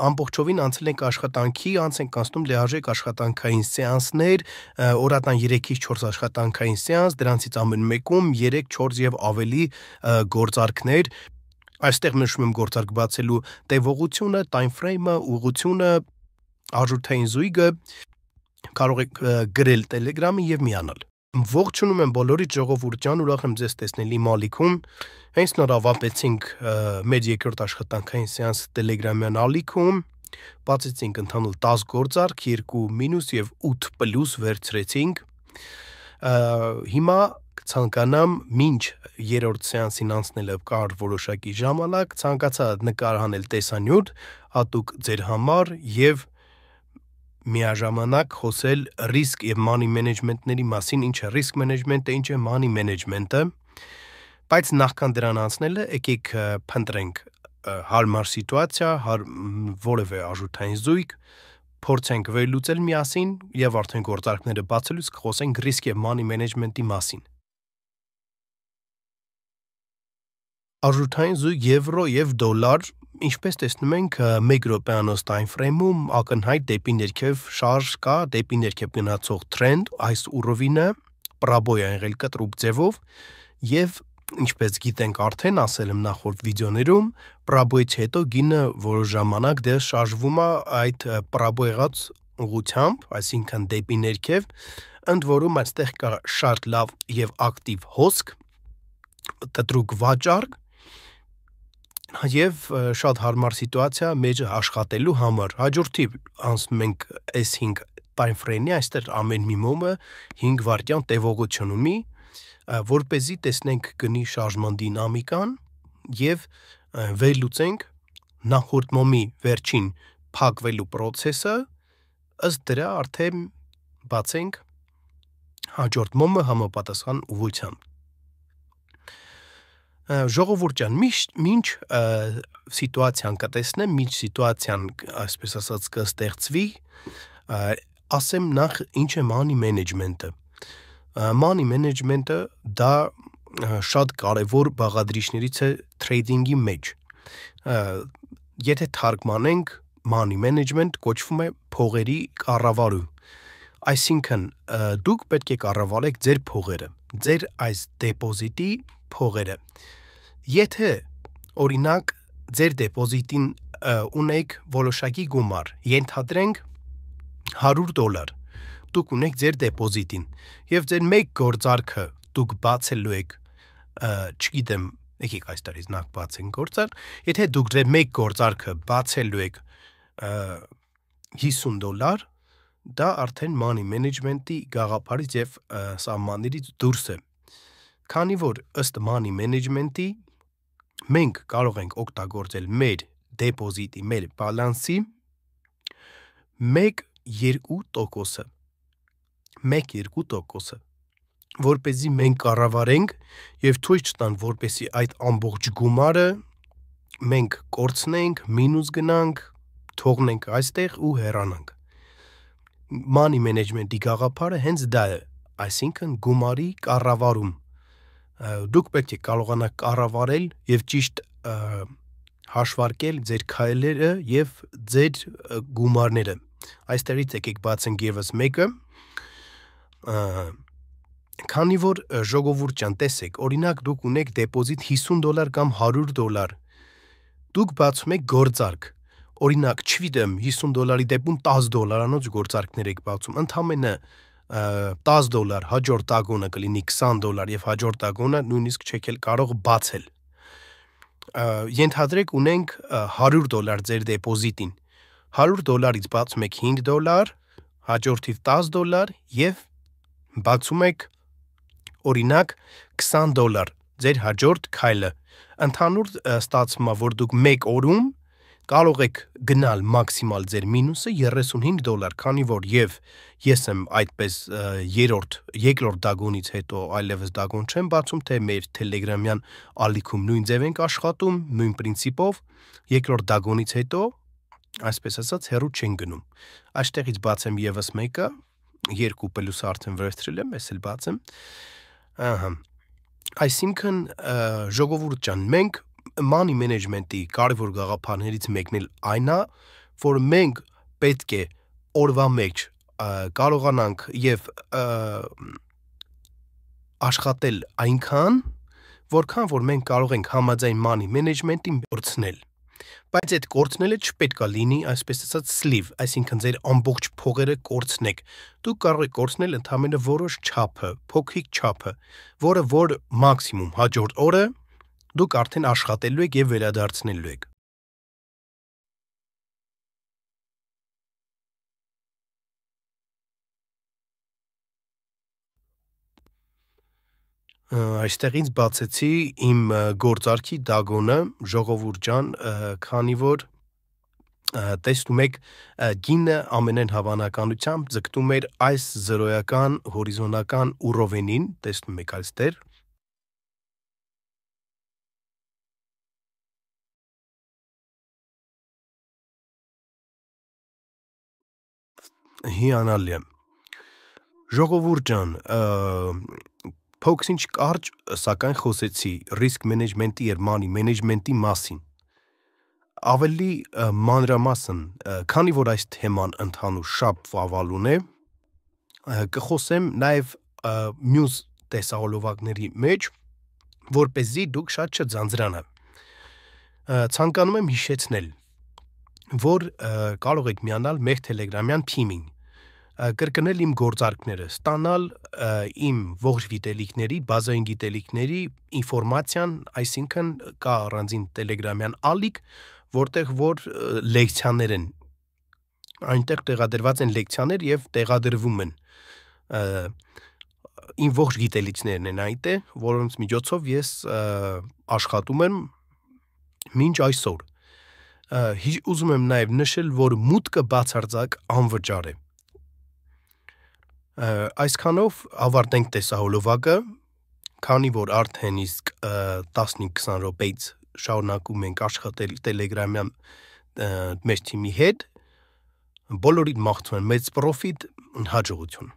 ամբողջովին անցել ենք աշխատանքի, անց ենք անցնում լիարժեք աշխատանքային սեանսներ, օրական 3-ից 4 աշխատանքային սեանս, դրանցից ամեն մեկում 3, 4 եւ ավելի գործարքներ։ Այստեղ նշում եմ գործարք բացելու տևողությունը, time frame-ը, ուղղությունը, արժութային զույգը, կարող եք գրել Telegram-ի եւ միանալ։ Ողջունում եմ բոլորիդ ժողովուրդ ջան, ուրախ եմ ձեզ տեսնելի Մալիքում։ Հենց նոր ավարտեցինք մեր երկրորդ աշխատանքային սեանսը Telegram-յան ալիքում, բացեցինք ընդհանուր 10 գործարք, 2 մինուս եւ 8 պլյուս վերցրեցինք։ Հիմա ցանկանամ մինչ երրորդ սեանսին անցնելը կար որոշակի ժամանակ, ցանկացա նկարահանել տեսանյութ հատուկ ձեր համար եւ միաժամանակ խոսել risk եւ money management-ների մասին, ինչ է risk management-ը, ինչ է money management-ը, բայց նախքան դրան անցնելը եկեք փնտրենք հարմար սիտուացիա, որևէ արժութային զույգ, փորձենք վերլուծել միասին եւ արդեն գործարքները բացելուց կխոսենք risk եւ money management-ի մասին։ Արժութային զույգ եվրո եւ դոլար, ինչպես տեսնում ենք 1 րոպեանոց time frame-ում ակնհայտ դեպի ներքև շարժ կա, դեպի ներքև գնացող trend, այս ուռովինը պրաբոյ է եղել կտրուկ ձևով եւ ինչպես գիտենք արդեն ասել եմ նախորդ վիդեոներում, պրաբոյից հետո գինը որոշ ժամանակ դեռ շարժվում է այդ պրաբոյղած ուղղությամբ, այսինքն դեպի ներքև, ընդ որում այստեղ կա շատ լավ եւ ակտիվ հոսք, կտրուկ վաճառք եւ շատ հարմար սիտուացիա մեջը աշխատելու համար։ Հաջորդի անցնում ենք S5 time frame-ի, այստեղ ամեն մի մոմը 5 վայրկյան տևողություն ունի, որպեսզի տեսնենք գնի շարժման դինամիկան եւ վերլուծենք նախորդ մոմի վերջին փակվելու process-ը, ըստ դրա արդեն բացենք հաջորդ մոմը համապատասխան ուղղությամբ։ Ժողովուրդ ջան, մինչ սիտուացիան կտեսնեմ, մինչ սիտուացիան, այսպես ասած, կստեղծվի, ասեմ նախ ինչ է money management-ը։ Money management-ը դա շատ կարևոր բաղադրիչներից է trading-ի մեջ։ Եթե թարգմանենք money management կոչվում է փողերի կառավարում։ Այսինքն դուք պետք է կառավարեք ձեր փողերը, ձեր այս դեպոզիտի փողերը։ Եթե օրինակ ձեր դեպոզիտին ունեք որոշակի գումար, ենթադրենք $100, դուք ունեք ձեր դեպոզիտին եւ ձեր մեկ գործարքը դուք բացելու եք, չգիտեմ, եկեք այս տարից նախ բացենք գործարք, եթե դուք ձեր մեկ գործարքը բացելու եք $50, դա արդեն money management-ի գաղափարից եւ սահմաններից դուրս է։ Քանի որ ըստ money management-ի մենք կարող ենք օգտագործել մեր դեպոզիտի, մեր բալանսի 1-2%-ը, 1-2%-ը, որպեսզի մենք կառավարենք եւ թույլ չտանք, որպեսզի այդ ամբողջ գումարը մենք կորցնենք, մինուս գնանք, թողնենք այստեղ ու հեռանանք։ Money management-ի գաղափարը հենց դա է, այսինքն գումարի կառավարում։ Դուք պետք է կարողանաք կառավարել եւ ճիշտ հաշվարկել ձեր քայլերը եւ ձեր գումարները։ Այստեղից եկեք բացենք եւս մեկը։ Քանի որ ժողովուրդ ջան, տեսեք, օրինակ դուք ունեք դեպոզիտ $50 կամ $100, դուք բացում եք գործարք։ Օրինակ, չգիտեմ, $50-ի դեպքում $10-անոց գործարքներ եք բացում, ընդամենը $10 հաջորդ տագոնը կլինի $20 եւ հաջորդ տագոնը նույնիսկ չեք էլ կարող բացել։ Ենթադրեք ունենք $100 ձեր դեպոզիտին։ $100-ից բացում եք $5, հաջորդիվ $10 եւ բացում եք օրինակ $20 ձեր հաջորդ քայլը։ Ընդհանուր ստացվում է, որ դուք մեկ օրում կարող եք գնալ մաքսիմալ ձեր մինուսը $35, քանի որ եւ ես եմ այդպես երկրորդ դագոնից հետո այլևս դագոն չեմ բացում, թե մեր Telegram-յան ալիքում նույն ձև ենք աշխատում, նույն պրինցիպով, երկրորդ դագոնից հետո, այսպես ասած, հեռու չեն գնում։ Այստեղից բացեմ եւս մեկը, 2 պլյուս արդեն վերցրել եմ, ես էլ բացեմ։ Ահա։ Այսինքն ժողովուրդ ջան, մենք money management-ի կարևոր գաղափարներից մեկն էլ այն է, որ մենք պետք է օրվա մեջ կարողանանք եւ աշխատել այնքան, որքան որ մենք կարող ենք համաձայն money management-ին կորցնել։ Բայց այդ կորցնելը չպետք է լինի, այսպես ասած, sleeve, այսինքն ձեր ամբողջ փողերը կորցնեք։ Դուք կարող եք կորցնել ընդամենը որոշ չափը, փոքրիկ չափը, որը որ մաքսիմում հաջորդ օրը դուք արդեն աշխատելու եք եւ վերադարձնելու եք։ Այստեղից բացեցի իմ գործարքի դագոնը, ժողովուրդ ջան, քանի որ տեսնում եք գինը ամենայն հավանականությամբ ձգտում էր այս զրոյական հորիզոնական ուռովենին, տեսնում եք այստեղ։ Հիանալի է։ Ժողովուրդ ջան, փոքրինչ կարճ, սակայն խոսեցի risk management-ի եւ money management-ի մասին։ Ավելի մանրամասն, քանի որ այս թեման ընդհանուր շատ ծավալուն է, կխոսեմ նաեւ մյուս տեսահոլովակների մեջ, որպեսզի դուք շատ չձանձրանաք։ Ցանկանում եմ հիշեցնել, որ կարող եք միանալ մեր Telegram-յան թիմին, կրկնել իմ գործարքները, ստանալ իմ ողջ գիտելիքների, բազային գիտելիքների ինֆորմացիան, այսինքն կա առանձին Telegram-յան ալիք, որտեղ որ լեկցիաներ են, այնտեղ տեղադրված են լեկցիաներ եւ տեղադրվում են իմ ողջ գիտելիքներն են այնտեղ, որոնց միջոցով ես աշխատում եմ մինչ այսօր։ Ուզում եմ նաեւ նշել, որ մուտքը բացարձակ անվճար է։ Այսքանով ավարտենք տեսահոլովակը, քանի որ արդեն իսկ 15-20 րոպեից շարունակում ենք աշխատել Telegram-յան մեր թիմի հետ, բոլորիդ մաղթում եմ մեծ պրոֆիտ, հաջողություն։